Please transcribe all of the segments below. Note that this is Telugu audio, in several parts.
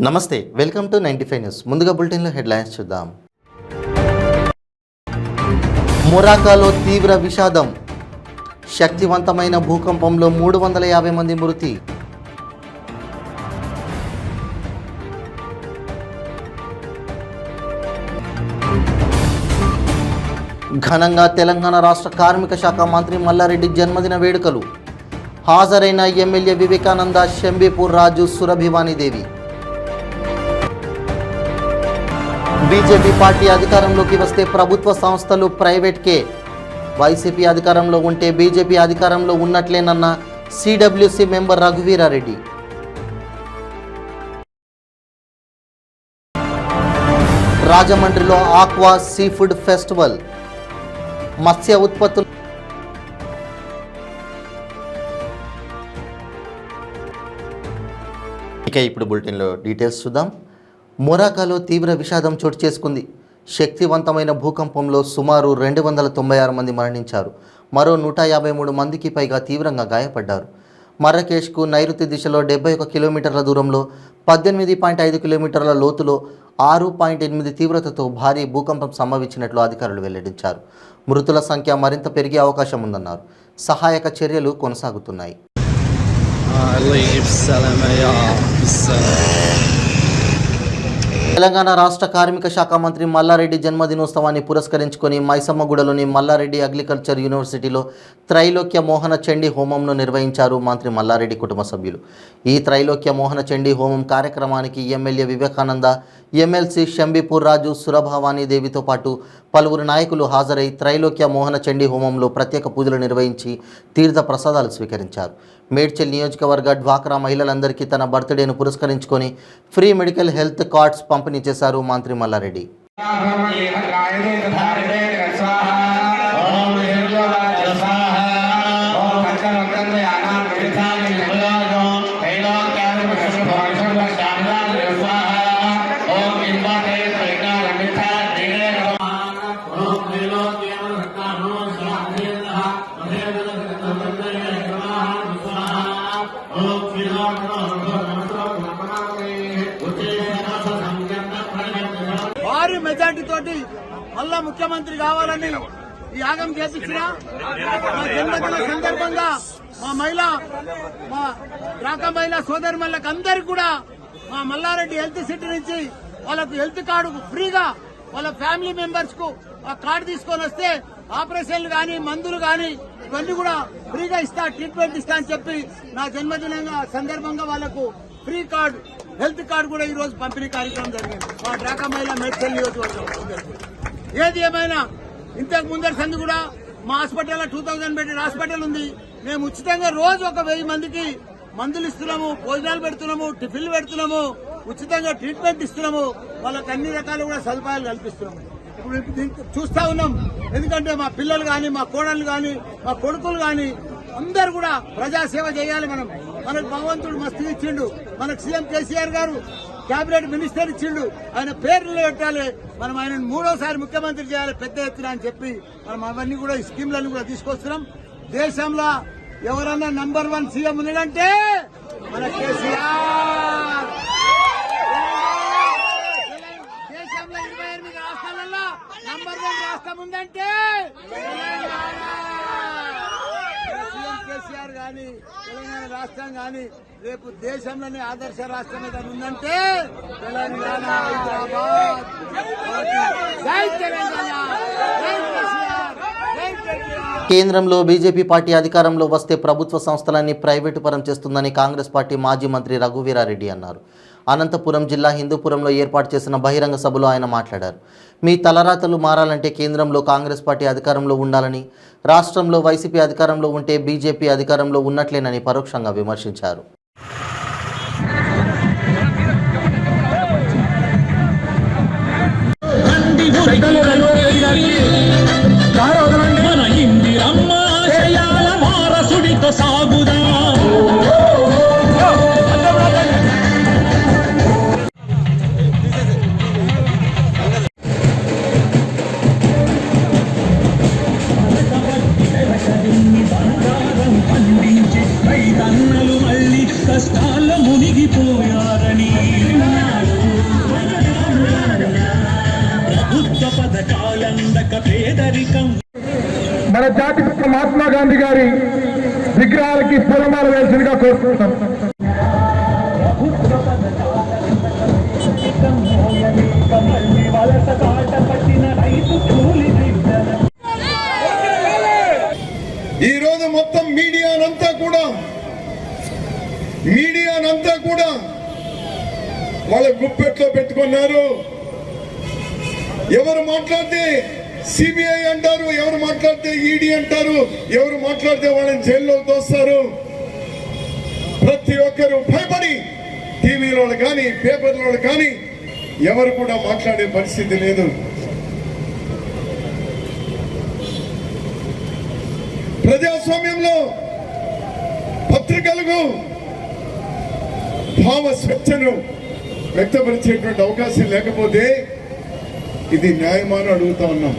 నమస్తే, వెల్కమ్ టు 95 న్యూస్. ముందుగా బులెటిన్లో హెడ్లైన్స్ చూద్దాం. మొరాకోలో తీవ్ర విషాదం. శక్తివంతమైన భూకంపంలో 350 మంది మృతి. ఘనంగా తెలంగాణ రాష్ట్ర కార్మిక శాఖ మంత్రి మల్లారెడ్డి జన్మదిన వేడుకలు. హాజరైన ఎమ్మెల్యే వివేకానంద, శంబీపూర్ రాజు, సురభివాణిదేవి. బీజేపీ పార్టీ అధికారంలోకి వస్తే ప్రభుత్వ సంస్థలు ప్రైవేట్కే. వైసీపీ అధికారంలో ఉంటే బీజేపీ అధికారంలో ఉన్నట్లేనన్న సిడబ్ల్యూసీ మెంబర్ రఘువీరారెడ్డి. రాజమండ్రిలో ఆక్వా సీ ఫుడ్ ఫెస్టివల్. మత్స్య ఉత్పత్తులు. ఇక ఇప్పుడు బులెటిన్లో డీటెయిల్స్ చూద్దాం. మొరాకోలో తీవ్ర విషాదం చోటు చేసుకుంది. శక్తివంతమైన భూకంపంలో సుమారు 296 మంది మరణించారు. మరో 153 మందికి పైగా తీవ్రంగా గాయపడ్డారు. మర్రకేష్కు నైరుతి దిశలో 71 కిలోమీటర్ల దూరంలో 18.5 కిలోమీటర్ల లోతులో 6.8 తీవ్రతతో భారీ భూకంపం సంభవించినట్లు అధికారులు వెల్లడించారు. మృతుల సంఖ్య మరింత పెరిగే అవకాశం ఉందన్నారు. సహాయక చర్యలు కొనసాగుతున్నాయి. తెలంగాణ రాష్ట్ర కార్మిక శాఖ మంత్రి మల్లారెడ్డి జన్మదినోత్సవాన్ని పురస్కరించుకొని మైసమ్మగూడలోని మల్లారెడ్డి అగ్రికల్చర్ యూనివర్సిటీలో త్రైలోక్య మోహన చండీ హోమంను నిర్వహించారు మంత్రి మల్లారెడ్డి కుటుంబ సభ్యులు. ఈ త్రైలోక్య మోహన చండీ హోమం కార్యక్రమానికి ఎమ్మెల్యే వివేకానంద, ఎమ్మెల్సీ శంబీపూర్ రాజు, సురభవాణిదేవితో పాటు పలువురు నాయకులు హాజరై త్రైలోక్య మోహన చండీ హోమంలో ప్రత్యేక పూజలు నిర్వహించి తీర్థ ప్రసాదాలు స్వీకరించారు. మేడ్చల్ నియోజకవర్గ డ్వాక్రా మహిళలందరికీ తన బర్త్డేను పురస్కరించుకొని ఫ్రీ మెడికల్ హెల్త్ కార్డ్స్ పంపిణీ చేశారు మంత్రి మల్లారెడ్డి. భారీ మెజార్టీ తోటి మళ్ళా ముఖ్యమంత్రి కావాలని ఈ యాగం చేపించిన మా జన్మదిన సందర్భంగా మా డ్వాక్రా మహిళా సోదరి మహిళలకు అందరికి కూడా మా మల్లారెడ్డి హెల్త్ సిటీ నుంచి వాళ్ళకు హెల్త్ కార్డు ఫ్రీగా వాళ్ళ ఫ్యామిలీ మెంబర్స్ కు ఆ కార్డు తీసుకొని వస్తే ఆపరేషన్లు కానీ మందులు కానీ ఇవన్నీ కూడా ఫ్రీగా ఇస్తా, ట్రీట్మెంట్ ఇస్తా అని చెప్పి నా జన్మదిన సందర్భంగా వాళ్ళకు ఫ్రీ కార్డు, హెల్త్ కార్డు కూడా ఈ రోజు పంపిణీ కార్యక్రమం జరిగింది మా డ్వాక్రా మహిళా మేడ్చల్ నియోజకవర్గం. ఏది ఏమైనా ఇంతకు ముందరి సంది కూడా మా హాస్పిటల్లో 2000 బెడ్ హాస్పిటల్ ఉంది. మేము ఉచితంగా రోజు 1000 మందికి మందులు ఇస్తున్నాము, భోజనాలు పెడుతున్నాము, టిఫిన్లు పెడుతున్నాము, ఉచితంగా ట్రీట్మెంట్ ఇస్తున్నాము, వాళ్ళకి అన్ని రకాల కూడా సదుపాయాలు కల్పిస్తున్నాము. ఇప్పుడు చూస్తా ఉన్నాం. ఎందుకంటే మా పిల్లలు కానీ, మా కోడళ్ళు కానీ, మా కొడుకులు కానీ అందరు కూడా ప్రజాసేవ చేయాలి. మనకు భగవంతుడు మస్తు ఇచ్చిండు. మనకు సీఎం కేసీఆర్ గారు కేబినెట్ మినిస్టర్ ఇచ్చిండు. ఆయన పేర్లు పెట్టాలి. మనం ఆయన 3వ ముఖ్యమంత్రి చేయాలి పెద్ద ఎత్తున అని చెప్పి మనం అవన్నీ కూడా ఈ స్కీమ్లన్నీ కూడా తీసుకొస్తున్నాం. దేశంలో ఎవరన్నా నంబర్ 1 సీఎం ఉన్నాడంటే మన కేసీఆర్. దేశంలో 28 రాష్ట్రాలలో నంబర్ 1 రాష్ట్రం ఉందంటే కేసీఆర్ గాని, తెలంగాణ రాష్ట్రం గాని రేపు దేశంలోనే ఆదర్శ రాష్ట్రం ఏదైనా ఉందంటే తెలంగాణ, హైదరాబాద్. జై తెలంగాణ, జై కేసీఆర్, జై కేసీఆర్. కేంద్రంలో బీజేపీ పార్టీ అధికారంలో వస్తే ప్రభుత్వ సంస్థలన్నీ ప్రైవేటు పరం చేస్తుందని కాంగ్రెస్ పార్టీ మాజీ మంత్రి రఘువీరారెడ్డి అన్నారు. అనంతపురం జిల్లా హిందూపురంలో ఏర్పాటు చేసిన బహిరంగ సభలో ఆయన మాట్లాడారు. మీ తలరాతలు మారాలంటే కేంద్రంలో కాంగ్రెస్ పార్టీ అధికారంలో ఉండాలని, రాష్ట్రంలో వైసీపీ అధికారంలో ఉంటే బీజేపీ అధికారంలో ఉన్నట్లేనని పరోక్షంగా విమర్శించారు. రైతన్నలు మళ్ళీ ప్రభుత్వ పథకాలందక పేదరికం. మన జాతి మహాత్మా గాంధీ గారి విగ్రహాలకి పూలమాల వేసిందిగా కోరుకుంటున్నాం. ఈ రోజు మొత్తం మీడియానంతా కూడా వాళ్ళ గుప్పెట్లో పెట్టుకున్నారు. ఎవరు మాట్లాడితే సిబిఐ అంటారు, ఎవరు మాట్లాడితే ఈడీ అంటారు, ఎవరు మాట్లాడితే వాళ్ళని జైల్లో తోస్తారు. ప్రతి ఒక్కరు భయపడి టీవీలో కానీ పేపర్లో కానీ ఎవరు కూడా మాట్లాడే పరిస్థితి లేదు. ప్రజాస్వామ్యంలో పత్రికలకు భావ స్వేచ్ఛను వ్యక్తపరిచేటువంటి అవకాశం లేకపోతే ఇది న్యాయమాను అడుగుతా ఉన్నాం.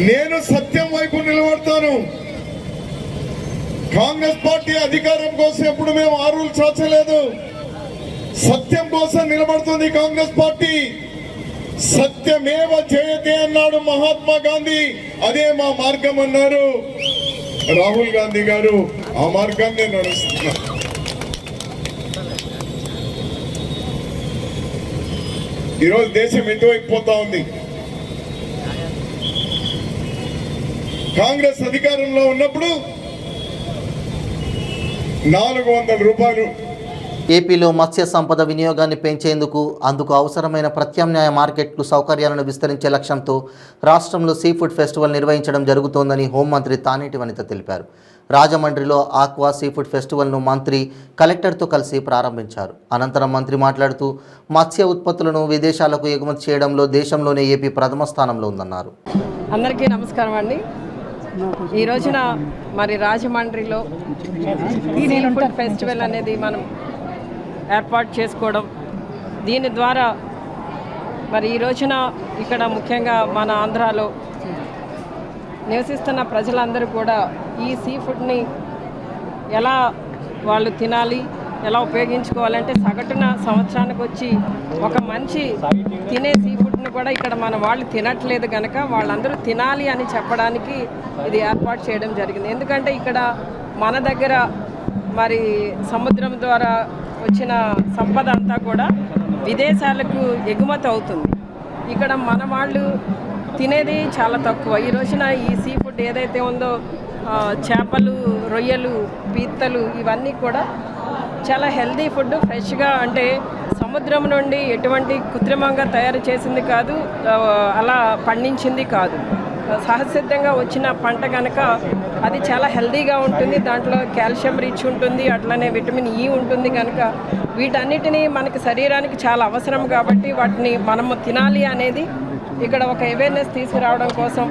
నేను సత్యం వైపు నిలబడతాను. కాంగ్రెస్ పార్టీ అధికారం కోసం ఎప్పుడు మేము ఆరులు చాచలేదు. సత్యం కోసం నిలబడుతుంది కాంగ్రెస్ పార్టీ. సత్యమేవ జయతే అన్నాడు మహాత్మా గాంధీ, అదే మా మార్గం అన్నారు రాహుల్ గాంధీ గారు. ఆ మార్గాన్ని నడుస్తున్నారు. ఈరోజు దేశం ఎటువైపు పోతా ఉంది? కాంగ్రెస్ అధికారంలో ఉన్నప్పుడు 400 రూపాయలు. ఏపీలో మత్స్య సంపద వినియోగాన్ని పెంచేందుకు అందుకు అవసరమైన ప్రత్యామ్నాయ మార్కెట్లు సౌకర్యాలను విస్తరించే లక్ష్యంతో రాష్ట్రంలో సీ ఫుడ్ ఫెస్టివల్ నిర్వహించడం జరుగుతోందని హోంమంత్రి తానేటి వనిత తెలిపారు. రాజమండ్రిలో ఆక్వా సీ ఫుడ్ ఫెస్టివల్ను మంత్రి కలెక్టర్తో కలిసి ప్రారంభించారు. అనంతరం మంత్రి మాట్లాడుతూ మత్స్య ఉత్పత్తులను విదేశాలకు ఎగుమతి చేయడంలో దేశంలోనే ఏపీ ప్రథమ స్థానంలో ఉందన్నారు. అందరికీ నమస్కారం అండి. ఈ రోజున మరి రాజమండ్రిలో సీ ఫుడ్ ఫెస్టివల్ అనేది మనం ఏర్పాటు చేసుకోవడం, దీని ద్వారా మరి ఈ రోజున ఇక్కడ ముఖ్యంగా మన ఆంధ్రాలో నివసిస్తున్న ప్రజలందరూ కూడా ఈ సీ ఫుడ్ని ఎలా వాళ్ళు తినాలి, ఎలా ఉపయోగించుకోవాలంటే సగటున సంవత్సరానికి వచ్చి ఒక మంచి తినే సీ ఫుడ్ని కూడా ఇక్కడ మన వాళ్ళు తినట్లేదు కనుక వాళ్ళందరూ తినాలి అని చెప్పడానికి ఇది ఏర్పాటు చేయడం జరిగింది. ఎందుకంటే ఇక్కడ మన దగ్గర మరి సముద్రం ద్వారా వచ్చిన సంపద అంతా కూడా విదేశాలకు ఎగుమతి అవుతుంది. ఇక్కడ మన వాళ్ళు తినేది చాలా తక్కువ. ఈ రోజున ఈ సీ ఫుడ్ ఏదైతే ఉందో చేపలు, రొయ్యలు, పీతలు ఇవన్నీ కూడా చాలా హెల్దీ ఫుడ్, ఫ్రెష్గా అంటే సముద్రం నుండి ఎటువంటి కృత్రిమంగా తయారు చేసింది కాదు, అలా పండించింది కాదు, సహజసిద్ధంగా వచ్చిన పంట కనుక అది చాలా హెల్దీగా ఉంటుంది. దాంట్లో కాల్షియం రిచ్ ఉంటుంది, అట్లనే విటమిన్ ఈ ఉంటుంది. కనుక వీటన్నిటినీ మనకి శరీరానికి చాలా అవసరం కాబట్టి వాటిని మనము తినాలి అనేది ఇక్కడ ఒక అవేర్నెస్ తీసుకురావడం కోసం.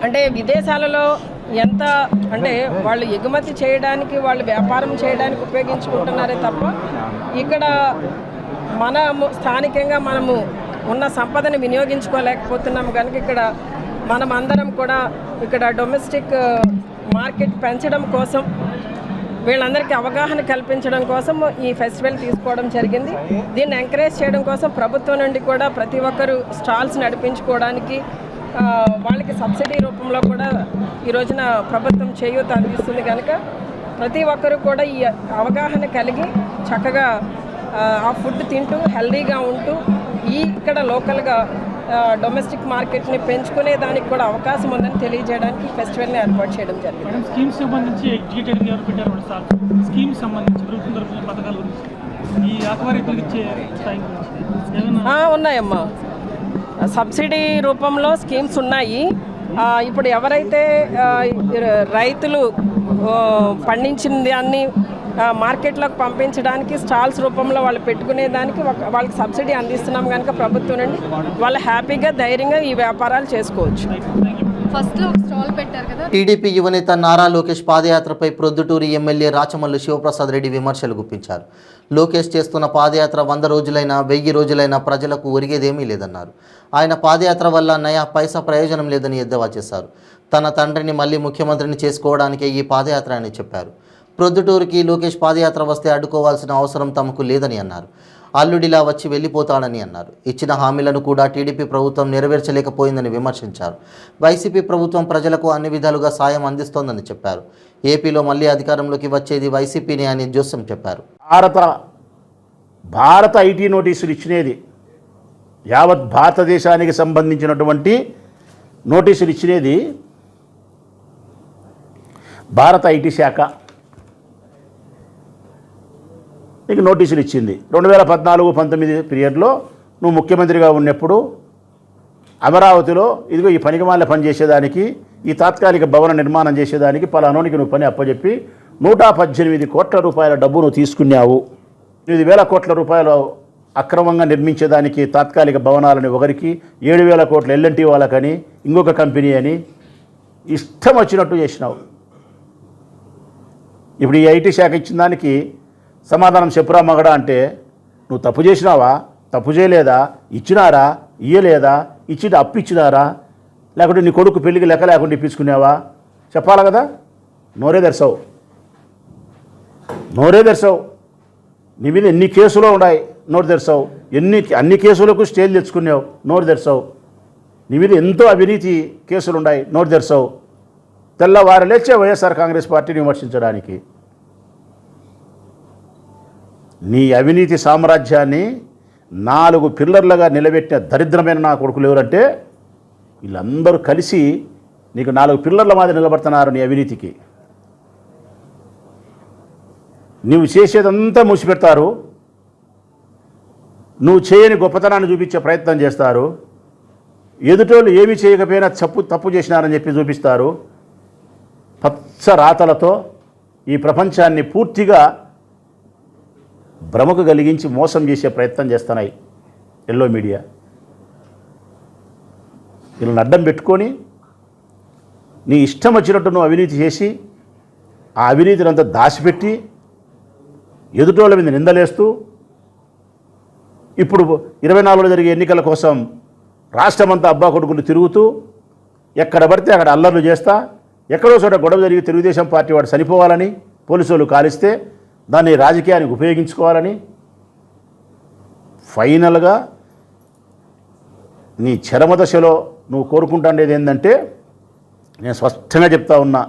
అంటే విదేశాలలో ఎంత అంటే వాళ్ళు ఎగుమతి చేయడానికి, వాళ్ళు వ్యాపారం చేయడానికి ఉపయోగించుకుంటున్నారే తప్ప ఇక్కడ మనము స్థానికంగా మనము ఉన్న సంపదను వినియోగించుకోలేకపోతున్నాం. కనుక ఇక్కడ మనం అందరం కూడా ఇక్కడ డొమెస్టిక్ మార్కెట్ పెంచడం కోసం, వీళ్ళందరికీ అవగాహన కల్పించడం కోసం ఈ ఫెస్టివల్ తీసుకోవడం జరిగింది. దీన్ని ఎంకరేజ్ చేయడం కోసం ప్రభుత్వం నుండి కూడా ప్రతి ఒక్కరూ స్టాల్స్ నడిపించుకోవడానికి వాళ్ళకి సబ్సిడీ రూపంలో కూడా ఈ రోజున ప్రభుత్వం చేయూత అందిస్తుంది. కనుక ప్రతి ఒక్కరూ కూడా ఈ అవగాహన కలిగి చక్కగా ఆ ఫుడ్ తింటూ హెల్దీగా ఉంటూ ఇక్కడ లోకల్గా డొమెస్టిక్ మార్కెట్ని పెంచుకునే దానికి కూడా అవకాశం ఉందని తెలియజేయడానికి ఈ ఫెస్టివల్ని ఏర్పాటు చేయడం జరిగింది. స్కీమ్స్ సంబంధించి ఎగ్జిక్యూటివ్ ఎవరు పెట్టారు సార్? స్కీమ్స్ సంబంధించి ప్రభుత్వం తరఫున పథకాల గురించి ఈ ఆక్వారియంలకు ఇచ్చే స్థాయి ఉన్నాయమ్మా. సబ్సిడీ రూపంలో స్కీమ్స్ ఉన్నాయి. ఇప్పుడు ఎవరైతే రైతులు పండించిన దాన్ని మార్కెట్లోకి పంపించడానికి స్టాల్స్ రూపంలో వాళ్ళు పెట్టుకునేదానికి వాళ్ళకి సబ్సిడీ అందిస్తున్నాం కనుక ప్రభుత్వం నుండి వాళ్ళు హ్యాపీగా ధైర్యంగా ఈ వ్యాపారాలు చేసుకోవచ్చు. ఫస్ట్లో ఒక స్టాల్ పెట్టారు కదా. టీడీపీ యువనేత నారా లోకేష్ పాదయాత్రపై ప్రొద్దుటూరు ఎమ్మెల్యే రాచమల్లు శివప్రసాద్ రెడ్డి విమర్శలు గుప్పించారు. లోకేష్ చేస్తున్న పాదయాత్ర 100 రోజులైనా 1000 రోజులైనా ప్రజలకు ఒరిగేదేమీ లేదన్నారు. ఆయన పాదయాత్ర వల్ల నయా పైసా ప్రయోజనం లేదని ఎద్దేవా చేశారు. తన తండ్రిని మళ్ళీ ముఖ్యమంత్రిని చేసుకోవడానికే ఈ పాదయాత్ర అని చెప్పారు. ప్రొద్దుటూరుకి లోకేష్ పాదయాత్ర వస్తే అడ్డుకోవాల్సిన అవసరం తమకు లేదని అన్నారు. అల్లుడిలా వచ్చి వెళ్ళిపోతాడని అన్నారు. ఇచ్చిన హామీలను కూడా టీడీపీ ప్రభుత్వం నెరవేర్చలేకపోయిందని విమర్శించారు. వైసీపీ ప్రభుత్వం ప్రజలకు అన్ని విధాలుగా సాయం అందిస్తోందని చెప్పారు. ఏపీలో మళ్లీ అధికారంలోకి వచ్చేది వైసీపీని అని జోస్యం చెప్పారు. భారత ఐటీ నోటీసులు ఇచ్చినది యావత్ భారతదేశానికి సంబంధించినటువంటి నోటీసులు ఇచ్చినది భారత ఐటీ శాఖ. నీకు నోటీసులు ఇచ్చింది 2014-19 పీరియడ్లో నువ్వు ముఖ్యమంత్రిగా ఉన్నప్పుడు అమరావతిలో ఇదిగో ఈ పనికిమాల పని చేసేదానికి, ఈ తాత్కాలిక భవన నిర్మాణం చేసేదానికి పలానోనికి నువ్వు పని అప్పచెప్పి 118 కోట్ల రూపాయల డబ్బు నువ్వు తీసుకున్నావు. 8,000 కోట్ల రూపాయలు అక్రమంగా నిర్మించేదానికి తాత్కాలిక భవనాలని ఒకరికి, 7,000 కోట్ల ఎల్ఎన్టీ వాళ్ళకని, ఇంకొక కంపెనీ అని ఇష్టం వచ్చినట్టు చేసినావు. ఇప్పుడు ఈ ఐటీ శాఖ ఇచ్చిన దానికి సమాధానం చెప్పురా మగడా అంటే నువ్వు తప్పు చేసినావా, తప్పు చేయలేదా, ఇచ్చినారా, ఇయ్యలేదా, ఇచ్చి అప్పు ఇచ్చినారా, లేకుంటే నీ కొడుకు పెళ్ళికి లెక్క లేకుండా ఇప్పించుకున్నావా చెప్పాలి కదా. నోరే తెరసావు. నీ మీద ఎన్ని కేసులు ఉన్నాయి, నోరు తెరసావు. అన్ని కేసులకు స్టేలు తెచ్చుకున్నావు, నోరు తెరసావు. నీ మీద ఎంతో అవినీతి కేసులు ఉన్నాయి, నోరు తెరసావు. తెల్లవారు లేచే వైఎస్ఆర్ కాంగ్రెస్ పార్టీని విమర్శించడానికి. నీ అవినీతి సామ్రాజ్యాన్ని 4 పిల్లర్లుగా నిలబెట్టిన దరిద్రమైన నా కొడుకులు ఎవరంటే వీళ్ళందరూ కలిసి నీకు 4 పిల్లర్ల మాదిరి నిలబడుతున్నారు నీ అవినీతికి. నువ్వు చేసేదంతా మూసిపెడతారు. నువ్వు చేయని గొప్పతనాన్ని చూపించే ప్రయత్నం చేస్తారు. ఎదుటోళ్ళు ఏమీ చేయకపోయినా తప్పు చేసినారని చెప్పి చూపిస్తారు. పచ్చ రాతలతో ఈ ప్రపంచాన్ని పూర్తిగా భ్రమకు కలిగించి మోసం చేసే ప్రయత్నం చేస్తున్నాయి ఎల్లో మీడియా. వీళ్ళని అడ్డం పెట్టుకొని నీ ఇష్టం వచ్చినట్టు నువ్వు అవినీతి చేసి ఆ అవినీతిని అంతా దాచిపెట్టి ఎదుటోళ్ళ మీద నిందలేస్తూ ఇప్పుడు 24లో జరిగే ఎన్నికల కోసం రాష్ట్రమంతా అబ్బా కొడుకులు తిరుగుతూ ఎక్కడ పడితే అక్కడ అల్లర్లు చేస్తా, ఎక్కడో చోట గొడవ జరిగి తెలుగుదేశం పార్టీ వాడు చనిపోవాలని పోలీసు వాళ్ళు కాలిస్తే దాన్ని రాజకీయానికి ఉపయోగించుకోవాలని ఫైనల్గా నీ చరమదశలో నువ్వు కోరుకుంటుండేది ఏంటంటే, నేను స్పష్టంగా చెప్తా ఉన్నా,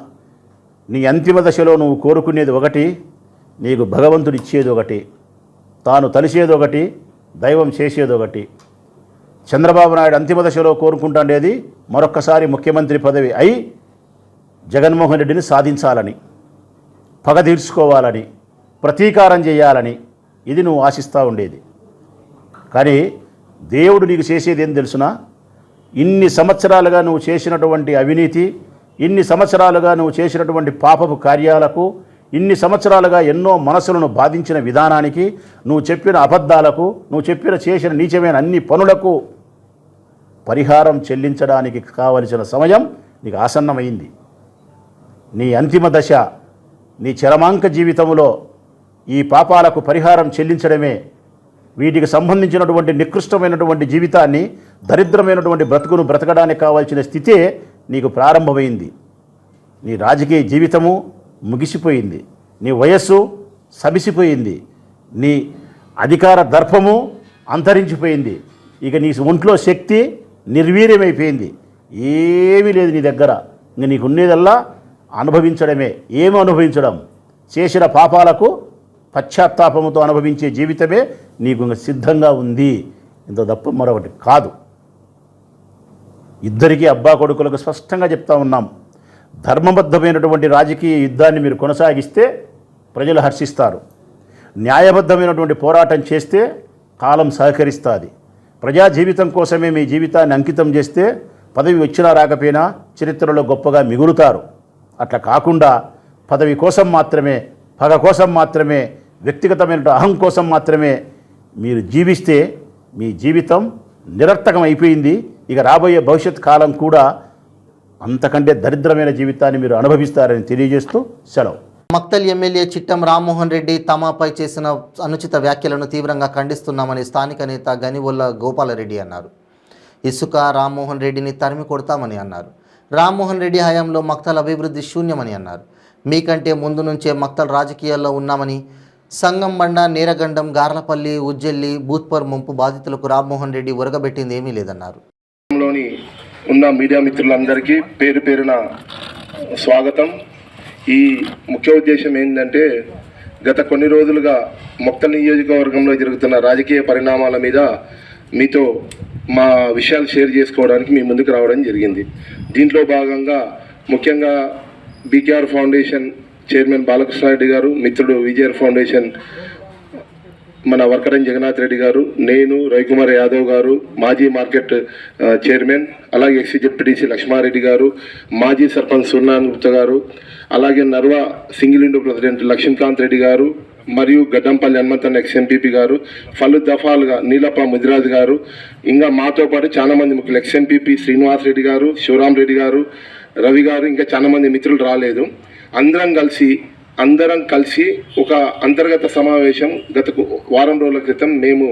నీ అంతిమ దశలో నువ్వు కోరుకునేది ఒకటి, నీకు భగవంతుడు ఇచ్చేది ఒకటి, తాను తలిసేది ఒకటి, దైవం చేసేది ఒకటి. చంద్రబాబు నాయుడు అంతిమ దశలో కోరుకుంటుండేది మరొక్కసారి ముఖ్యమంత్రి పదవి అయి జగన్మోహన్ రెడ్డిని సాధించాలని, పగ తీర్చుకోవాలని, ప్రతీకారం చేయాలని ఇది నువ్వు ఆశిస్తూ ఉండేది. కానీ దేవుడు నీకు చేసేది ఏం తెలుసునా? ఇన్ని సంవత్సరాలుగా నువ్వు చేసినటువంటి అవినీతి, ఇన్ని సంవత్సరాలుగా నువ్వు చేసినటువంటి పాపపు కార్యాలకు, ఇన్ని సంవత్సరాలుగా ఎన్నో మనసులను బాధించిన విధానానికి, నువ్వు చెప్పిన అబద్ధాలకు, నువ్వు చేసిన నీచమైన అన్ని పనులకు పరిహారం చెల్లించడానికి కావలసిన సమయం నీకు ఆసన్నమైంది. నీ అంతిమ దశ, నీ చరమాంక జీవితంలో ఈ పాపాలకు పరిహారం చెల్లించడమే, వీటికి సంబంధించినటువంటి నికృష్టమైనటువంటి జీవితాన్ని, దరిద్రమైనటువంటి బ్రతుకును బ్రతకడానికి కావాల్సిన స్థితే నీకు ప్రారంభమైంది. నీ రాజకీయ జీవితము ముగిసిపోయింది, నీ వయస్సు సమిసిపోయింది, నీ అధికార దర్పము అంతరించిపోయింది. ఇక నీ ఒంట్లో శక్తి నిర్వీర్యమైపోయింది. ఏమీ లేదు నీ దగ్గర. ఇంక నీకు ఉండేదల్లా అనుభవించడమే. ఏమి అనుభవించడం? చేసిన పాపాలకు పశ్చాత్తాపముతో అనుభవించే జీవితమే నీకు సిద్ధంగా ఉంది. ఇంత తప్ప మరొకటి కాదు. ఇద్దరికీ అబ్బా కొడుకులకు స్పష్టంగా చెప్తా ఉన్నాం, ధర్మబద్ధమైనటువంటి రాజకీయ యుద్ధాన్ని మీరు కొనసాగిస్తే ప్రజలు హర్షిస్తారు. న్యాయబద్ధమైనటువంటి పోరాటం చేస్తే కాలం సహకరిస్తుంది. ప్రజా జీవితం కోసమే మీ జీవితాన్ని అంకితం చేస్తే పదవి వచ్చినా రాకపోయినా చరిత్రలో గొప్పగా మిగులుతారు. అట్లా కాకుండా పదవి కోసం మాత్రమే, పగ కోసం మాత్రమే, వ్యక్తిగతమైన అహం కోసం మాత్రమే మీరు జీవిస్తే మీ జీవితం నిరర్థకం అయిపోయింది. ఇక రాబోయే భవిష్యత్ కాలం కూడా అంతకంటే దరిద్రమైన జీవితాన్ని మీరు అనుభవిస్తారని తెలియజేస్తూ సెలవు. మక్తల్ ఎమ్మెల్యే చిట్టం రామ్మోహన్ రెడ్డి తమపై చేసిన అనుచిత వ్యాఖ్యలను తీవ్రంగా ఖండిస్తున్నామని స్థానిక నేత గనివొల్ల గోపాలరెడ్డి అన్నారు. ఇసుక రామ్మోహన్ రెడ్డిని తరిమి కొడతామని అన్నారు. రామ్మోహన్ రెడ్డి హయాంలో మక్తల్ అభివృద్ధి శూన్యమని అన్నారు. మీకంటే ముందు నుంచే మక్తల్ రాజకీయాల్లో ఉన్నామని, సంగంబండ, నేరగండం, గార్లపల్లి, ఉజ్జెల్లి, బూత్పర్ ముంపు బాధితులకు రామ్మోహన్ రెడ్డి ఒరగబెట్టింది ఏమీ లేదన్నారు. ఉన్న మీడియా మిత్రులందరికీ పేరు పేరున స్వాగతం. ఈ ముఖ్య ఉద్దేశం ఏంటంటే గత కొన్ని రోజులుగా మొక్తల్ నియోజకవర్గంలో జరుగుతున్న రాజకీయ పరిణామాల మీద మీతో మా విషయాలు షేర్ చేసుకోవడానికి మీ ముందుకు రావడం జరిగింది. దీంట్లో భాగంగా ముఖ్యంగా బీకేఆర్ ఫౌండేషన్ చైర్మన్ బాలకృష్ణారెడ్డి గారు, మిత్రుడు విజయర్ ఫౌండేషన్ మన వర్కరం జగన్నాథ్ రెడ్డి గారు, నేను, రవికుమార్ యాదవ్ గారు, మాజీ మార్కెట్ చైర్మన్, అలాగే ఎక్సీ జెడ్పీటీసీ లక్ష్మారెడ్డి గారు, మాజీ సర్పంచ్ సూర్యనారాయణ గుప్తా గారు, అలాగే Narva single window president Lakshmikanth Reddy గారు మరియు గడ్డంపల్లి హనుమంతన్న ఎక్స్ఎంపీపీ గారు, పలు దఫాలుగా నీలప్ప ముదిరాజు గారు, ఇంకా మాతో పాటు చాలామంది ముఖ్యులు ఎక్స్ఎంపీపీ శ్రీనివాస్ రెడ్డి గారు, శివరాం రెడ్డి గారు, రవి గారు, ఇంకా చాలామంది మిత్రులు రాలేదు. అందరం కలిసి ఒక అంతర్గత సమావేశం గత వారం రోజుల క్రితం మేము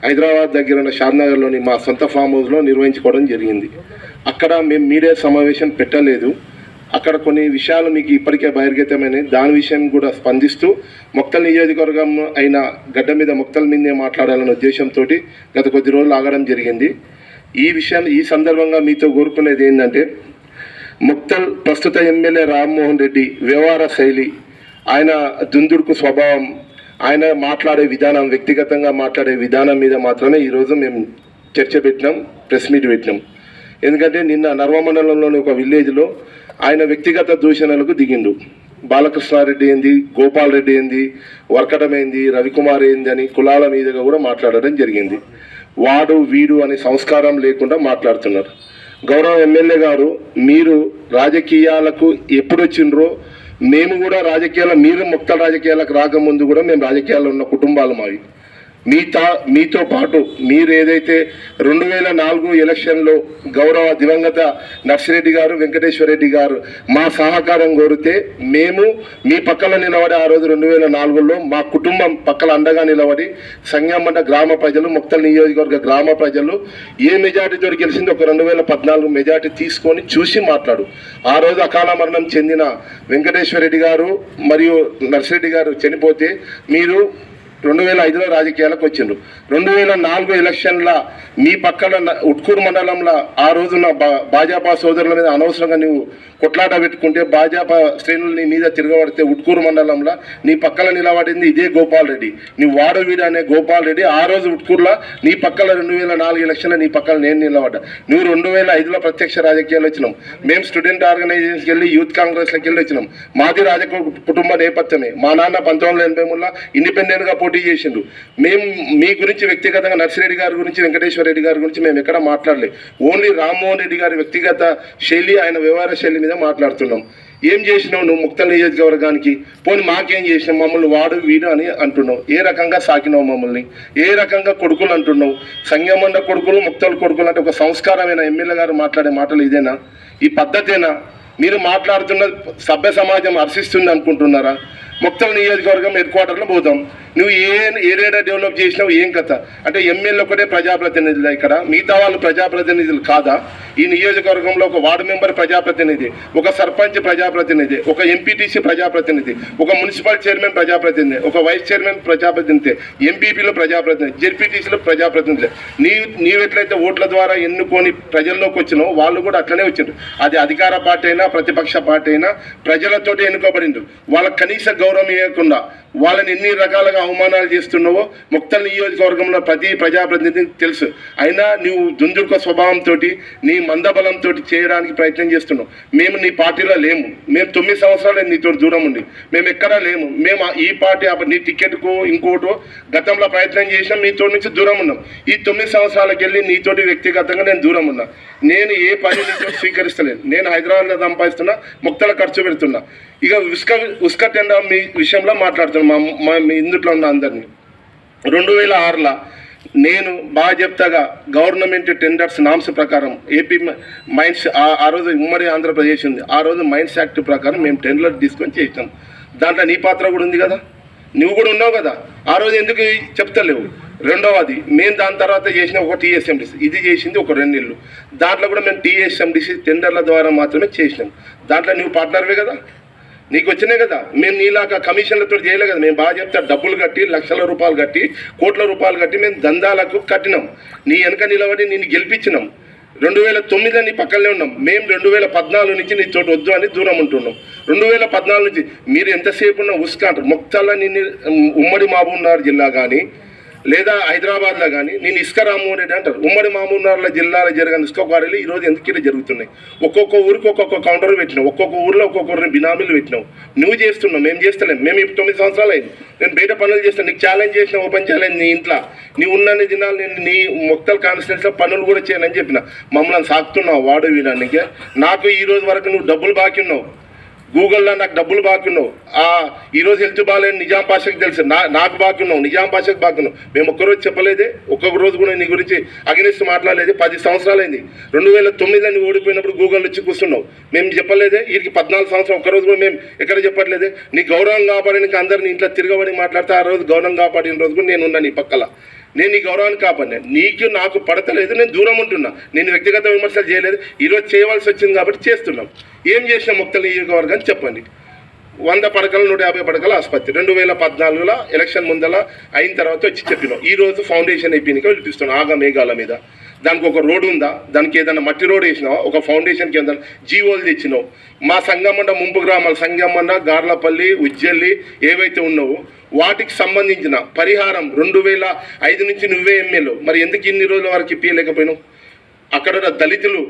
హైదరాబాద్ దగ్గర ఉన్న షాద్నగర్లోని మా సొంత ఫామ్ హౌస్లో నిర్వహించుకోవడం జరిగింది. అక్కడ మేము మీడియా సమావేశం పెట్టలేదు. అక్కడ కొన్ని విషయాలు మీకు ఇప్పటికే బహిర్గతమైనవి. దాని విషయం కూడా స్పందిస్తూ మొక్తల్ నియోజకవర్గం అయిన గడ్డ మీద మొక్తల్ మీదే మాట్లాడాలనే ఉద్దేశంతో గత కొద్ది రోజులు ఆగడం జరిగింది. ఈ సందర్భంగా మీతో కోరుకునేది ఏంటంటే, మొక్తల్ ప్రస్తుత ఎమ్మెల్యే రామ్మోహన్ రెడ్డి వ్యవహార శైలి, ఆయన దుందుడుకు స్వభావం, ఆయన మాట్లాడే విధానం, వ్యక్తిగతంగా మాట్లాడే విధానం మీద మాత్రమే ఈరోజు మేము చర్చ పెట్టినాం, ప్రెస్ మీట్ పెట్టినాం. ఎందుకంటే నిన్న నర్వ మండలంలోని ఒక విలేజ్లో ఆయన వ్యక్తిగత దూషణలకు దిగిండు. బాలకృష్ణారెడ్డి ఏంది, గోపాల్ రెడ్డి ఏంది, వర్కటం ఏంది, రవికుమార్ ఏంది అని కులాల మీదుగా కూడా మాట్లాడడం జరిగింది. వాడు వీడు అనే సంస్కారం లేకుండా మాట్లాడుతున్నారు. గౌరవ ఎమ్మెల్యే గారు, మీరు రాజకీయాలకు ఎప్పుడు వచ్చిండ్రో మేము కూడా మీరు మొక్తల్ రాజకీయాలకు రాకముందు కూడా మేము రాజకీయాల్లో ఉన్న కుటుంబాలు మావి. మీతో పాటు మీరు ఏదైతే 2004 ఎలక్షన్లో గౌరవ దివంగత నర్సిరెడ్డి గారు, వెంకటేశ్వర రెడ్డి గారు మా సహకారం కోరితే మేము మీ పక్కన నిలబడి ఆ రోజు 2004లో మా కుటుంబం పక్కన అండగా నిలబడి సంగమండ గ్రామ ప్రజలు, మొక్తల్ నియోజకవర్గ గ్రామ ప్రజలు ఏ మెజార్టీతో గెలిచింది ఒక 2014 మెజార్టీ తీసుకొని చూసి మాట్లాడు. ఆ రోజు అకాల మరణం చెందిన వెంకటేశ్వర రెడ్డి గారు మరియు నర్సిరెడ్డి గారు చనిపోతే మీరు 2005లో రాజకీయాలకు వచ్చిండ్రు. 2004 ఎలక్షన్ల మీ పక్కన ఉట్కూరు మండలంలో ఆ రోజున భాజపా సోదరుల మీద అనవసరంగా నువ్వు కొట్లాట పెట్టుకుంటే భాజపా శ్రేణులు నీ మీద తిరగబడితే ఉట్కూరు మండలంలో నీ పక్కన నిలబడింది ఇదే గోపాల్ రెడ్డి. నీ వాడవీడు అనే గోపాల్ రెడ్డి ఆ రోజు ఉట్కూరులో నీ పక్కన 2004 ఎలక్షన్లో నీ పక్కన నేను నిలబడ్డా. నువ్వు 2005లో ప్రత్యక్ష రాజకీయాలు వచ్చినాం. మేము స్టూడెంట్ ఆర్గనైజేషన్కి వెళ్ళి యూత్ కాంగ్రెస్లోకి వెళ్ళి వచ్చినాం. మాది రాజకీయ కుటుంబ నేపథ్యమే. మా నాన్న 1983లో ఇండిపెండెంట్గా పోటీ చేసిండు. మేము మీ గురించి వ్యక్తిగతంగా నర్సిరెడ్డి గారి గురించి, వెంకటేశ్వర రెడ్డి గారి గురించి మేము ఎక్కడ మాట్లాడలేదు. ఓన్లీ రామ్మోహన్ రెడ్డి గారి వ్యక్తిగత శైలి, ఆయన వ్యవహార శైలి మీద మాట్లాడుతున్నాం. ఏం చేసినావు నువ్వు మొక్తల్ నియోజకవర్గానికి? పోనీ మాకేం చేసినావు? మమ్మల్ని వాడు వీడు అని అంటున్నావు. ఏ రకంగా సాకినావు మమ్మల్ని? ఏ రకంగా కొడుకులు అంటున్నావు? సంగమండ కొడుకులు, మొక్తల్ కొడుకులు అంటే ఒక సంస్కారమైన ఎమ్మెల్యే గారు మాట్లాడే మాటలు ఇదేనా? ఈ పద్ధతేనా? మీరు మాట్లాడుతున్న సభ్య సమాజం హర్షిస్తుంది అనుకుంటున్నారా? మొక్తల్ నియోజకవర్గం హెడ్ క్వార్టర్లో పోతాం. నువ్వు ఏరియా డెవలప్ చేసినావు, ఏం కథ? అంటే ఎమ్మెల్యే ఒకటే ప్రజాప్రతినిధులు, ఇక్కడ మిగతా వాళ్ళు ప్రజాప్రతినిధులు కాదా? ఈ నియోజకవర్గంలో ఒక వార్డు మెంబర్ ప్రజాప్రతినిధి, ఒక సర్పంచ్ ప్రజాప్రతినిధి, ఒక ఎంపీటీసీ ప్రజాప్రతినిధి, ఒక మున్సిపల్ చైర్మన్ ప్రజాప్రతినిధి, ఒక వైస్ చైర్మన్ ప్రజాప్రతినిధి, ఎంపీపీలో ప్రజాప్రతినిధి, జెడ్పీటీసీలో ప్రజాప్రతినిధి. నీవెట్లయితే ఓట్ల ద్వారా ఎన్నుకొని ప్రజల్లోకి వచ్చినావు, వాళ్ళు కూడా అట్లనే వచ్చిండ్రు. అది అధికార పార్టీ అయినా ప్రతిపక్ష పార్టీ అయినా ప్రజలతోటి ఎన్నుకోబడిండ్రు. వాళ్ళకి కనీస గౌరవం ఇవ్వకుండా వాళ్ళని ఎన్ని రకాలుగా అవమానాలు చేస్తున్నావో మొక్తల్ నియోజకవర్గంలో ప్రతి ప్రజాప్రతినిధికి తెలుసు. అయినా నువ్వు దుందుర్క స్వభావంతో, నీ మందబలంతో చేయడానికి ప్రయత్నం చేస్తున్నావు. మేము నీ పార్టీలో లేము. మేము 9 సంవత్సరాలు నీతో దూరం ఉండి మేము ఎక్కడా లేము. మేము ఈ పార్టీ నీ టికెట్కు ఇంకోటో గతంలో ప్రయత్నం చేసినాం, మీతో నుంచి దూరం ఉన్నాం. ఈ 9 సంవత్సరాలకు వెళ్ళి నీతోటి వ్యక్తిగతంగా నేను దూరం ఉన్నా. నేను ఏ పని నీతో స్వీకరిస్తలేను. నేను హైదరాబాద్లో సంపాదిస్తున్నా, మొక్తల ఖర్చు పెడుతున్నా. ఇక ఉస్క టెండర్ మీ విషయంలో మాట్లాడుతున్నాను మా ఇందుట్లో ఉన్న అందరినీ. 2006లో నేను బాగా చెప్తాగా గవర్నమెంట్ టెండర్స్ నామ్స్ ప్రకారం ఏపీ మైన్స్ ఆ రోజు ఉమ్మడి ఆంధ్రప్రదేశ్ ఉంది. ఆ రోజు మైన్స్ యాక్ట్ ప్రకారం మేము టెండర్ తీసుకొని చేసినాం. దాంట్లో నీ పాత్ర కూడా ఉంది కదా, నువ్వు కూడా ఉన్నావు కదా. ఆ రోజు ఎందుకు చెప్తలేవు? రెండవది, మేము దాని తర్వాత చేసిన ఒక టీఎస్ఎండిసి, ఇది చేసింది ఒక 2 నెలలు. దాంట్లో కూడా మేము టీఎస్ఎండిసి టెండర్ల ద్వారా మాత్రమే చేసినాం. దాంట్లో నువ్వు పార్ట్నర్వే కదా. నీకు వచ్చినాయి కదా. మేము నీలాగా కమిషన్లతో చేయలే కదా. మేము బాగా చెప్తా డబ్బులు కట్టి లక్షల రూపాయలు కట్టి కోట్ల రూపాయలు కట్టి మేము దందాలకు కట్టినాం. నీ వెనక నిలబడి నేను గెలిపించినాం. 2009లో నీ పక్కనే ఉన్నాం. మేము 2014 నుంచి నీ చోటు వద్దు అని దూరం ఉంటున్నాం. 2014 నుంచి మీరు ఎంతసేపు ఉన్న ఉస్కా అంటారు. మొక్తాల నిన్ను ఉమ్మడి మహబూబ్నగర్ జిల్లా కానీ లేదా హైదరాబాద్లో కానీ నేను ఇసుక రామ్మోహన్ రెడ్డి అంటారు. ఉమ్మడి మహబూబ్నగర్ జిల్లాలో జరిగిన ఇసుక క్వారీలు ఈరోజు ఎందుకు ఇలా జరుగుతున్నాయి? ఒక్కొక్క ఊరికి ఒక్కొక్క కౌంటర్ పెట్టినావు. ఒక్కొక్క ఊరిలో ఒక్కొక్కరిని బినామీలు పెట్టినావు. నువ్వు చేస్తున్నావు, మేము చేస్తలేము. మేము ఇప్పుడు 9 సంవత్సరాలు అయింది. నేను బయట పనులు చేస్తాను. నీకు ఛాలెంజ్ చేసిన ఓపెన్ ఛాలెంజ్ నీ ఇంట్లో నీ ఉన్నన్ని దినాలు నేను నీ మొక్తల్ కాన్స్టిట్యూన్సీలో పనులు కూడా చేయనని చెప్పిన. మమ్మల్ని సాగుతున్నావు వాడు వీడానికి. నాకు ఈ రోజు వరకు నువ్వు డబ్బులు బాకీ ఉన్నావు. గూగుల్లో నాకు డబ్బులు బాకీ ఉన్నావు. ఈరోజు హెల్త్ బాగాలేని నిజాం పాషకు తెలుసు. నాకు బాకీ ఉన్నావు, నిజాం పాషకు బాకీ ఉన్నావు. మేము ఒక్కరోజు చెప్పలేదే, ఒక్కొక్క రోజు కూడా నీ గురించి అగెనిస్ట్ మాట్లాడలేదు. 10 సంవత్సరాలైంది. 2009లో నువ్వు ఓడిపోయినప్పుడు గూగుల్ వచ్చి కూర్చున్నావు. మేము చెప్పలేదే. వీరికి 14 సంవత్సరం ఒక్కరోజు కూడా మేము ఎక్కడ చెప్పట్లేదే. నీ గౌరవం కాపాడడానికి అందరినీ ఇంట్లో తిరగబడి మాట్లాడితే ఆ రోజు గౌరవం కాపాడిన రోజు కూడా నేను ఉన్నా నీ పక్కల. నేను నీ గౌరవాన్ని కాపాడినా. నీకు నాకు పడతలేదు, నేను దూరం ఉంటున్నా. నేను వ్యక్తిగత విమర్శలు చేయలేదు. ఈరోజు చేయవలసి వచ్చింది కాబట్టి చేస్తున్నాం. ఏం చేసిన మొక్కలు నియోజకవర్గం చెప్పండి. 100 పడకలు 150 పడకల ఆసుపత్రి 2014లో ఎలక్షన్ ముందల అయిన తర్వాత వచ్చి చెప్పినాం. ఈరోజు ఫౌండేషన్ అయిపోయినాక పిలిపిస్తున్నాం. ఆగమేఘాల మీద దానికి ఒక రోడ్డు ఉందా? దానికి ఏదైనా మట్టి రోడ్ వేసినావా? ఒక ఫౌండేషన్కి ఏదైనా జీవోలు తెచ్చినావు? మా సంగమండ ముంపు గ్రామాలు సంగమండ, గార్లపల్లి, ఉజ్జల్లి ఏవైతే ఉన్నావో వాటికి సంబంధించిన పరిహారం 2005 నుంచి నువ్వే ఎమ్మెల్యే. మరి ఎందుకు ఇన్ని రోజుల వరకు ఇప్పించలేకపోయినావు? అక్కడున్న దళితులు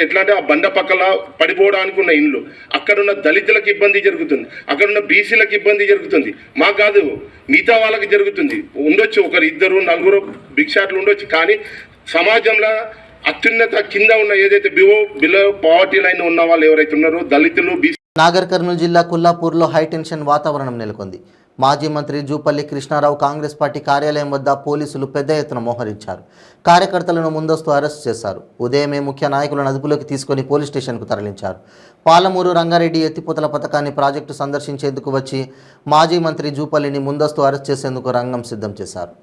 ఎట్లా అంటే ఆ బండ పక్కల పడిపోవడానికి ఉన్న ఇండ్లు, అక్కడున్న దళితులకు ఇబ్బంది జరుగుతుంది, అక్కడున్న బీసీలకు ఇబ్బంది జరుగుతుంది. మాకు కాదు, మిగతా వాళ్ళకి జరుగుతుంది. ఉండొచ్చు 1, 2, 4 భిక్షాట్లు ఉండొచ్చు. కానీ సమాజంలో అత్యున్నత కింద ఉన్న ఏదైతే బిలో పావర్టీ లైన్ ఉన్న వాళ్ళు ఎవరైతే ఉన్నారో దళితులు, బీసీ. నాగర్ కర్నూలు జిల్లా కొల్లాపూర్లో హైటెన్షన్ వాతావరణం నెలకొంది. మాజీ మంత్రి జూపల్లి కృష్ణారావు కాంగ్రెస్ పార్టీ కార్యాలయం వద్ద పోలీసులు పెద్ద ఎత్తున మోహరించారు. కార్యకర్తలను ముందస్తు అరెస్ట్ చేశారు. ఉదయమే ముఖ్య నాయకులను అదుపులోకి తీసుకొని పోలీస్ స్టేషన్కు తరలించారు. పాలమూరు రంగారెడ్డి ఎత్తిపోతల పథకాన్ని ప్రాజెక్టు సందర్శించేందుకు వచ్చి మాజీ మంత్రి జూపల్లిని ముందస్తు అరెస్ట్ చేసేందుకు రంగం సిద్ధం చేశారు.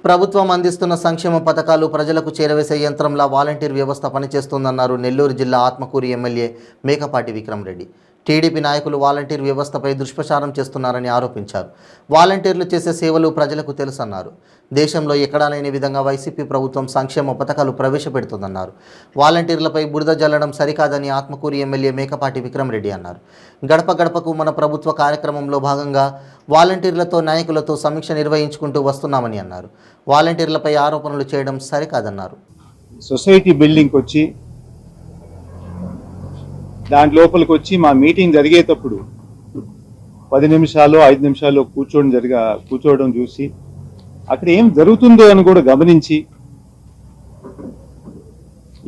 ప్రభుత్వం అందిస్తున్న సంక్షేమ పథకాలు ప్రజలకు చేరవేసే యంత్రంలా వాలంటీర్ వ్యవస్థ పనిచేస్తోందన్నారు నెల్లూరు జిల్లా ఆత్మకూరు ఎమ్మెల్యే మేకపాటి విక్రమ్ రెడ్డి. టీడీపీ నాయకులు వాలంటీర్ వ్యవస్థపై దుష్ప్రచారం చేస్తున్నారని ఆరోపించారు. వాలంటీర్లు చేసే సేవలు ప్రజలకు తెలుసన్నారు. దేశంలో ఎక్కడా లేని విధంగా వైసీపీ ప్రభుత్వం సంక్షేమ పథకాలు ప్రవేశపెడుతుందన్నారు. వాలంటీర్లపై బురద జల్లడం సరికాదని ఆత్మకూరు ఎమ్మెల్యే మేకపాటి విక్రమ్ రెడ్డి అన్నారు. గడప గడపకు మన ప్రభుత్వ కార్యక్రమంలో భాగంగా వాలంటీర్లతో నాయకులతో సమీక్ష నిర్వహించుకుంటూ వస్తున్నామని అన్నారు. వాలంటీర్లపై ఆరోపణలు చేయడం సరికాదన్నారు. సొసైటీ బిల్డింగ్కి వచ్చి దాని లోపలికి వచ్చి మా మీటింగ్ జరిగేటప్పుడు 10 నిమిషాలు 5 నిమిషాలు కూర్చోవడం చూసి అక్కడ ఏం జరుగుతుందో అని కూడా గమనించి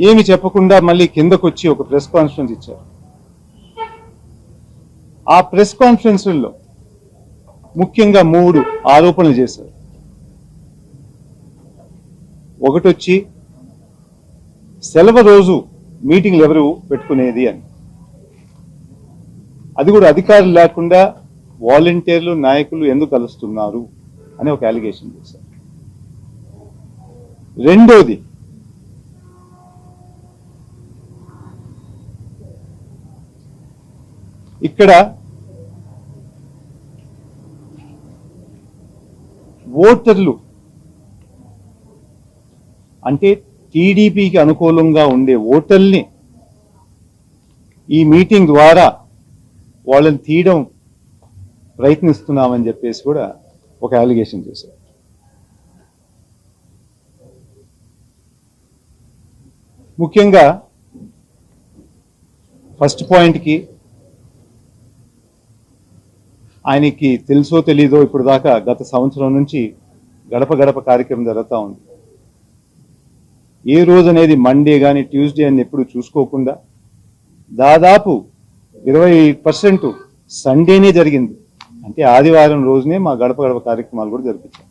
ఏమి చెప్పకుండా మళ్ళీ కిందకు వచ్చి ఒక ప్రెస్ కాన్ఫరెన్స్ ఇచ్చారు. ఆ ప్రెస్ కాన్ఫరెన్స్లో ముఖ్యంగా 3 ఆరోపణలు చేశారు. ఒకటి వచ్చి సెలవు రోజు మీటింగ్లు ఎవరు పెట్టుకునేది అని, అది కూడా అధికారులు లేకుండా వాలంటీర్లు నాయకులు ఎందుకు కలుస్తున్నారు అని ఒక అలిగేషన్ చేశారు. రెండోది ఇక్కడ ఓటర్లు అంటే టీడీపీకి అనుకూలంగా ఉండే ఓటర్ని ఈ మీటింగ్ ద్వారా వాళ్ళని తీయడం ప్రయత్నిస్తున్నామని చెప్పేసి కూడా ఒక అలిగేషన్ చేశారు. ముఖ్యంగా ఫస్ట్ పాయింట్కి ఆయనకి తెలుసో తెలీదో ఇప్పుడు దాకా గత సంవత్సరం నుంచి గడప గడప కార్యక్రమం జరుగుతూ ఉంది. ఏ రోజు అనేది మండే కానీ ట్యూస్డే అని ఎప్పుడు చూసుకోకుండా దాదాపు 20% సండేనే జరిగింది. అంటే ఆదివారం రోజునే మా గడప గడప కార్యక్రమాలు కూడా జరిపించాం.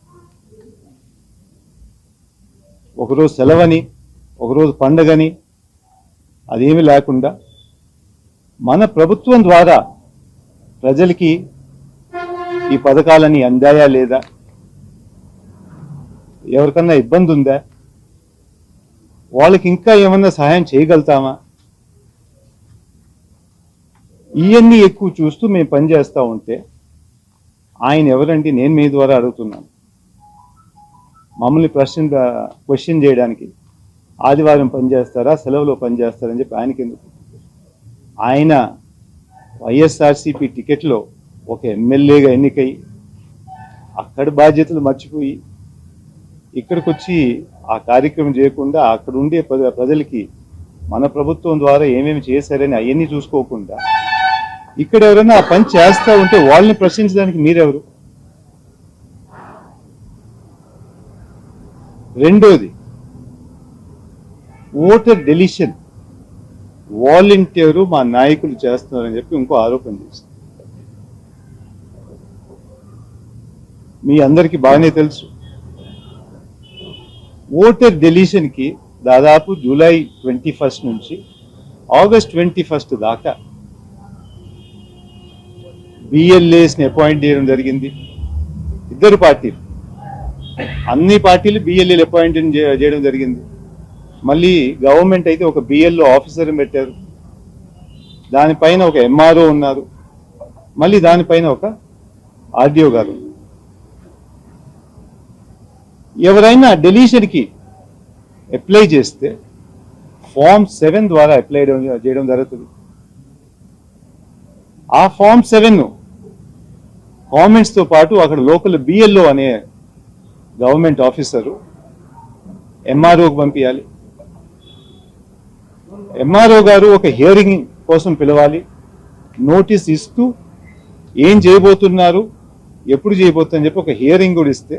ఒకరోజు సెలవని, ఒకరోజు పండగని అదేమీ లేకుండా మన ప్రభుత్వం ద్వారా ప్రజలకి ఈ పథకాలని అందాయా లేదా, ఎవరికన్నా ఇబ్బంది ఉందా, వాళ్ళకి ఇంకా ఏమన్నా సహాయం చేయగలుగుతామా, ఇవన్నీ ఎక్కువ చూస్తూ మేము పనిచేస్తూ ఉంటే ఆయన ఎవరంటే నేను మీ ద్వారా అడుగుతున్నాను. మమ్మల్ని క్వశ్చన్ చేయడానికి ఆదివారం పనిచేస్తారా, సెలవులో పనిచేస్తారని చెప్పి ఆయనకి ఎందుకు? ఆయన వైఎస్ఆర్సీపీ టికెట్లో ఒక ఎమ్మెల్యేగా ఎన్నికై అక్కడ బాధ్యతలు మర్చిపోయి ఇక్కడికి వచ్చి ఆ కార్యక్రమం చేయకుండా అక్కడ ఉండే ప్రజలకి మన ప్రభుత్వం ద్వారా ఏమేమి చేశారని అవన్నీ చూసుకోకుండా ఇక్కడ ఎవరైనా ఆ పని చేస్తూ ఉంటే వాళ్ళని ప్రశ్నించడానికి మీరెవరు? రెండోది, ఓటర్ డెలిషన్ వాలంటీరు మా నాయకులు చేస్తున్నారని చెప్పి ఇంకో ఆరోపణ చేస్తారు. మీ అందరికీ బాగానే తెలుసు, ఓటర్ డెలిషన్కి దాదాపు జూలై 21 నుంచి ఆగస్ట్ 21 దాకా బిఎల్ఏస్ని అపాయింట్ చేయడం జరిగింది. ఇద్దరు పార్టీలు, అన్ని పార్టీలు బిఎల్ఏలు అపాయింట్ చేయడం జరిగింది. మళ్ళీ గవర్నమెంట్ అయితే ఒక బిఎల్ఓ ఆఫీసర్ని పెట్టారు, దానిపైన ఒక ఎంఆర్ఓ ఉన్నారు, మళ్ళీ దానిపైన ఒక ఆర్డీఓ గారు. ఎవరైనా డెలిషన్కి అప్లై చేస్తే ఫామ్ 7 ద్వారా అప్లై చేయడం జరుగుతుంది. ఆ ఫామ్ 7 కామెంట్స్తో పాటు అక్కడ లోకల్ బిఎల్ఓ అనే గవర్నమెంట్ ఆఫీసరు ఎంఆర్ఓకి పంపించాలి. ఎంఆర్ఓ గారు ఒక హియరింగ్ కోసం పిలవాలి, నోటీస్ ఇస్తూ ఏం చేయబోతున్నారు, ఎప్పుడు చేయబోతుందని చెప్పి ఒక హియరింగ్ కూడా ఇస్తే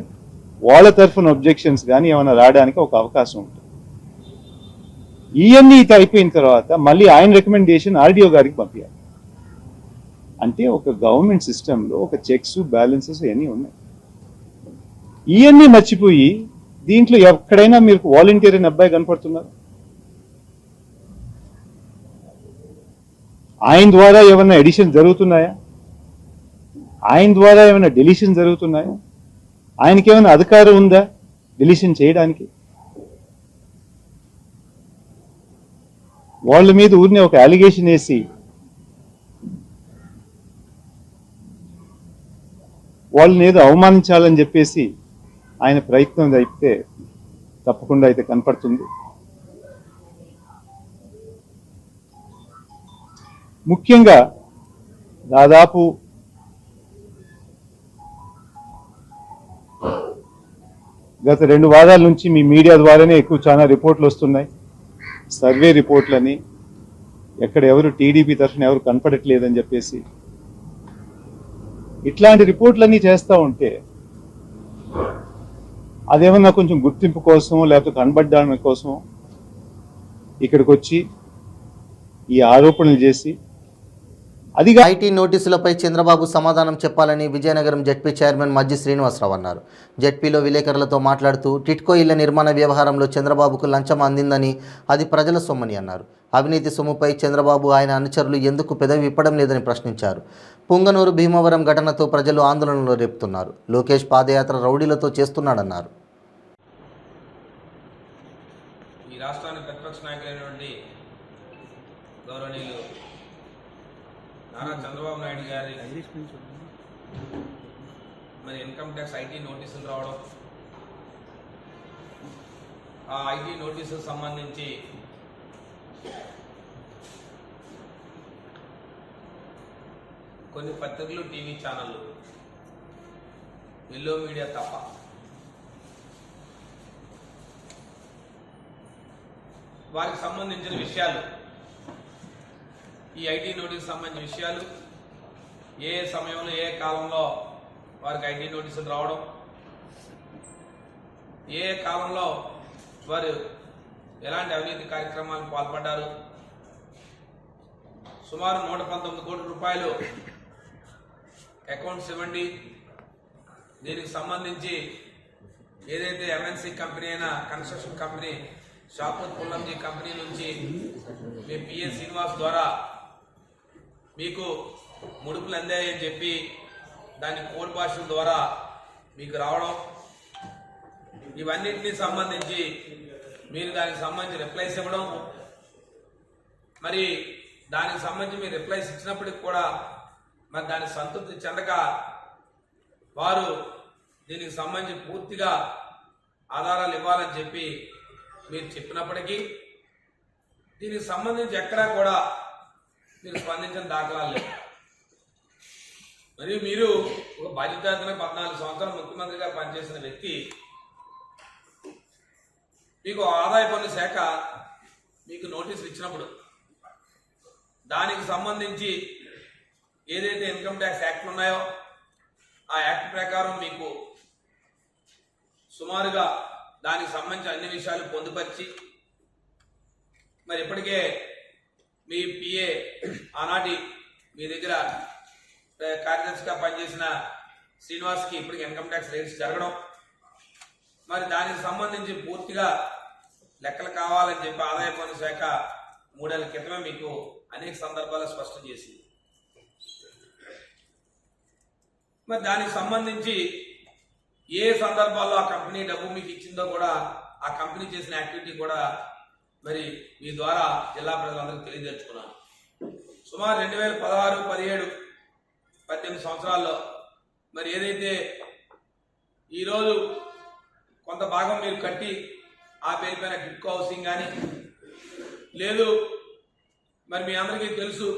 వాళ్ళ తరఫున అబ్జెక్షన్స్ కానీ ఏమైనా రావడానికి ఒక అవకాశం ఉంటుంది. ఇవన్నీ అయిపోయిన తర్వాత మళ్ళీ ఆయన రికమెండేషన్ ఆర్డీఓ గారికి పంపించాలి. అంటే ఒక గవర్నమెంట్ సిస్టంలో ఒక చెక్స్ బ్యాలెన్సెస్ ఇవన్నీ ఉన్నాయి. ఇవన్నీ మర్చిపోయి దీంట్లో ఎక్కడైనా మీరు వాలంటీర్ అనే అబ్బాయి కనపడుతున్నారు? ఆయన ద్వారా ఏమైనా ఎడిషన్ జరుగుతున్నాయా? ఆయన ద్వారా ఏమైనా డెలిషన్ జరుగుతున్నాయా? ఆయనకి ఏమైనా అధికారం ఉందా డెలిషన్ చేయడానికి? వాళ్ళ మీద ఊరినే ఒక అలిగేషన్ వేసి వాళ్ళని ఏదో అవమానించాలని చెప్పేసి ఆయన ప్రయత్నం అయితే తప్పకుండా అయితే కనపడుతుంది. ముఖ్యంగా దాదాపు గత 2 వారాల నుంచి మీ మీడియా ద్వారానే ఎక్కువ చాలా రిపోర్ట్లు వస్తున్నాయి, సర్వే రిపోర్ట్లని, ఎక్కడ ఎవరు టీడీపీ తరఫున ఎవరు కనపడట్లేదని చెప్పేసి ఇట్లాంటి రిపోర్ట్లన్నీ చేస్తూ ఉంటే అదేమన్నా కొంచెం గుర్తింపు కోసం లేకపోతే కనబడడానికి కోసం ఇక్కడికి వచ్చి ఈ ఆరోపణలు చేసి అదిగా ఐటీ నోటీసులపై చంద్రబాబు సమాధానం చెప్పాలని విజయనగరం జెడ్పీ చైర్మన్ మజ్జి శ్రీనివాసరావు అన్నారు. జెడ్పీలో విలేకరులతో మాట్లాడుతూ టిట్కో ఇళ్ల నిర్మాణ వ్యవహారంలో చంద్రబాబుకు లంచం అందిందని, అది ప్రజల సొమ్మని అన్నారు. అవినీతి సొమ్ముపై చంద్రబాబు ఆయన అనుచరులు ఎందుకు పెదవి విప్పడం లేదని ప్రశ్నించారు. పుంగనూరు భీమవరం ఘటనతో ప్రజలు ఆందోళనలు రేపుతున్నారు. లోకేష్ పాదయాత్ర రౌడీలతో చేస్తున్నాడన్నారు. ఈ రాష్ట్రానికి ప్రతిపక్ష నాయకులైనటువంటి గౌరవనీయులు నారా చంద్రబాబు నాయుడు గారి మరి ఇన్కమ్ ట్యాక్స్ ఐటీ నోటీసులు రావడం, ఆ ఐటీ నోటీసులకు సంబంధించి కొన్ని పత్రికలు, టీవీ ఛానళ్ళు, ఎల్లో మీడియా తప్ప వారికి సంబంధించిన విషయాలు, ఈ ఐటీ నోటీస్ సంబంధించిన విషయాలు, ఏ సమయంలో ఏ కాలంలో వారికి ఐటీ నోటీసులు రావడం, ఏ కాలంలో వారు ఎలాంటి అవినీతి కార్యక్రమాలకు పాల్పడ్డారు. సుమారు 119 కోట్ల రూపాయలు అకౌంట్స్ ఇవ్వండి. దీనికి సంబంధించి ఏదైతే ఎంఎన్సీ కంపెనీ అయినా కన్స్ట్రక్షన్ కంపెనీ షాపూర్ పుల్లంజీ కంపెనీ నుంచి మీ పిఏ శ్రీనివాస్ ద్వారా మీకు ముడుపులు అందాయని చెప్పి దాని కోడ్ భాషల ద్వారా మీకు రావడం, ఇవన్నింటినీ సంబంధించి మీరు దానికి సంబంధించి రిప్లైస్ ఇవ్వడం, మరి దానికి సంబంధించి మీరు రిప్లైస్ ఇచ్చినప్పటికి కూడా మరి దానికి సంతృప్తి చెందక వారు దీనికి సంబంధించి పూర్తిగా ఆధారాలు ఇవ్వాలని చెప్పి మీరు చెప్పినప్పటికీ దీనికి సంబంధించి ఎక్కడా కూడా మీరు స్పందించిన దాఖలాలు లేవు. మరియు మీరు ఒక బాధ్యతాయుతమైన 14 సంవత్సరాలు ముఖ్యమంత్రిగా పనిచేసిన వ్యక్తి, మీకు ఆదాయ పన్ను శాఖ మీకు నోటీసులు ఇచ్చినప్పుడు దానికి సంబంధించి ఏదైతే ఇన్కమ్ ట్యాక్స్ యాక్ట్లు ఉన్నాయో ఆ యాక్ట్ ప్రకారం మీకు సుమారుగా దానికి సంబంధించిన అన్ని విషయాలు పొందుపరిచి మరి ఇప్పటికే మీ పిఏ ఆనాటి మీ దగ్గర కార్యదర్శిగా పనిచేసిన శ్రీనివాస్కి ఇప్పటికి ఇన్కమ్ ట్యాక్స్ రేట్స్ జరగడం, మరి దానికి సంబంధించి పూర్తిగా లెక్కలు కావాలని చెప్పి ఆదాయ పన్ను శాఖ 3 ఏళ్ల క్రితమే మీకు అనేక సందర్భాల్లో స్పష్టం చేసింది. మరి దానికి సంబంధించి ఏ సందర్భాల్లో ఆ కంపెనీ డబ్బు మీకు ఇచ్చిందో కూడా ఆ కంపెనీ చేసిన యాక్టివిటీ కూడా మరి మీ ద్వారా జిల్లా ప్రజలందరికీ తెలియజేసుకున్నాను. సుమారు 2016, 17, 18 సంవత్సరాల్లో మరి ఏదైతే ఈరోజు కొంత భాగం మీరు కట్టి ఆ పేరుపైన గిఫ్ట్ హౌసింగ్ కానీ లేదు, మరి మీ అందరికీ తెలుసు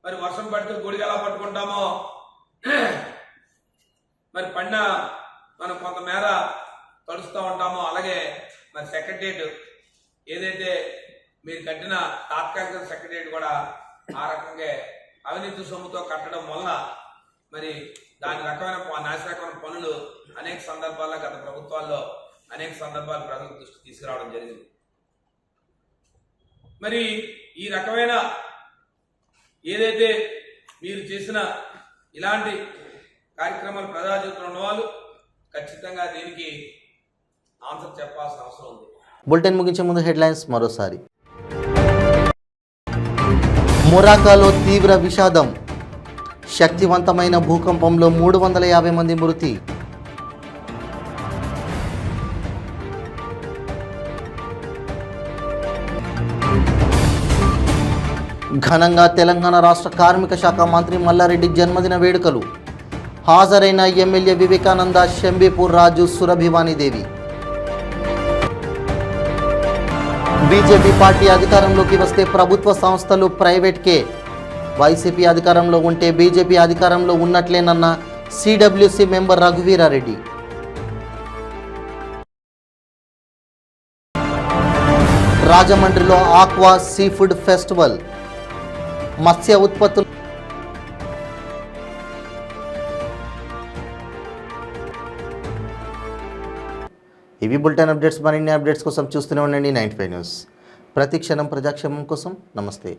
మరి వర్షం పడితే గొడుగు ఎలా పట్టుకుంటామో మరి పడిన మనం కొంతమేర తడుస్తూ ఉంటామో అలాగే మరి సెక్రటరియట్ ఏదైతే మీరు కట్టిన తాత్కాలిక సెక్రటరియట్ కూడా ఆ రకంగా అవినీతి సొమ్ముతో కట్టడం వలన మరి దాని రకమైన నాశరకమైన పనులు అనేక సందర్భాల్లో గత ప్రభుత్వాల్లో అనేక సందర్భాలు ప్రజల దృష్టికి తీసుకురావడం జరిగింది. మరి ఈ రకమైన ఏదైతే మీరు చేసిన ఇలాంటి కార్యక్రమాలు ప్రజా జీవితంలో ఉన్నవాళ్ళు ఖచ్చితంగా దీనికి ఆన్సర్ చెప్పాల్సిన అవసరం ఉంది. బులెటిన్ ముగించే ముందు హెడ్లైన్స్ మరోసారి. మొరాకోలో తీవ్ర విషాదం, శక్తివంతమైన భూకంపంలో 350 మంది మృతి. ఘనంగా తెలంగాణ రాష్ట్ర కార్మిక శాఖ మంత్రి మల్లారెడ్డి జన్మదిన వేడుకలు. హాజరైన ఎమ్మెల్యే వివేకానంద, షంబీపూర్ రాజు, సురభివాణిదేవి. బీజేపీ పార్టీ అధికారంలోకి వస్తే ప్రభుత్వ సంస్థలు ప్రైవేట్కే, వైసీపీ అధికారంలో ఉంటే బీజేపీ అధికారంలో ఉన్నట్లేనన్న సిడబ్ల్యూసీ మెంబర్ రఘువీరారెడ్డి. రాజమండ్రిలో ఆక్వా సీ ఫుడ్ ఫెస్టివల్, మత్స్య ఉత్పత్తులు. ఇవి బులెటిన్ అప్డేట్స్. మరిన్ని అప్డేట్స్ కోసం చూస్తూనే ఉండండి 95 న్యూస్. ప్రతి క్షణం ప్రజాక్షేమం కోసం. నమస్తే.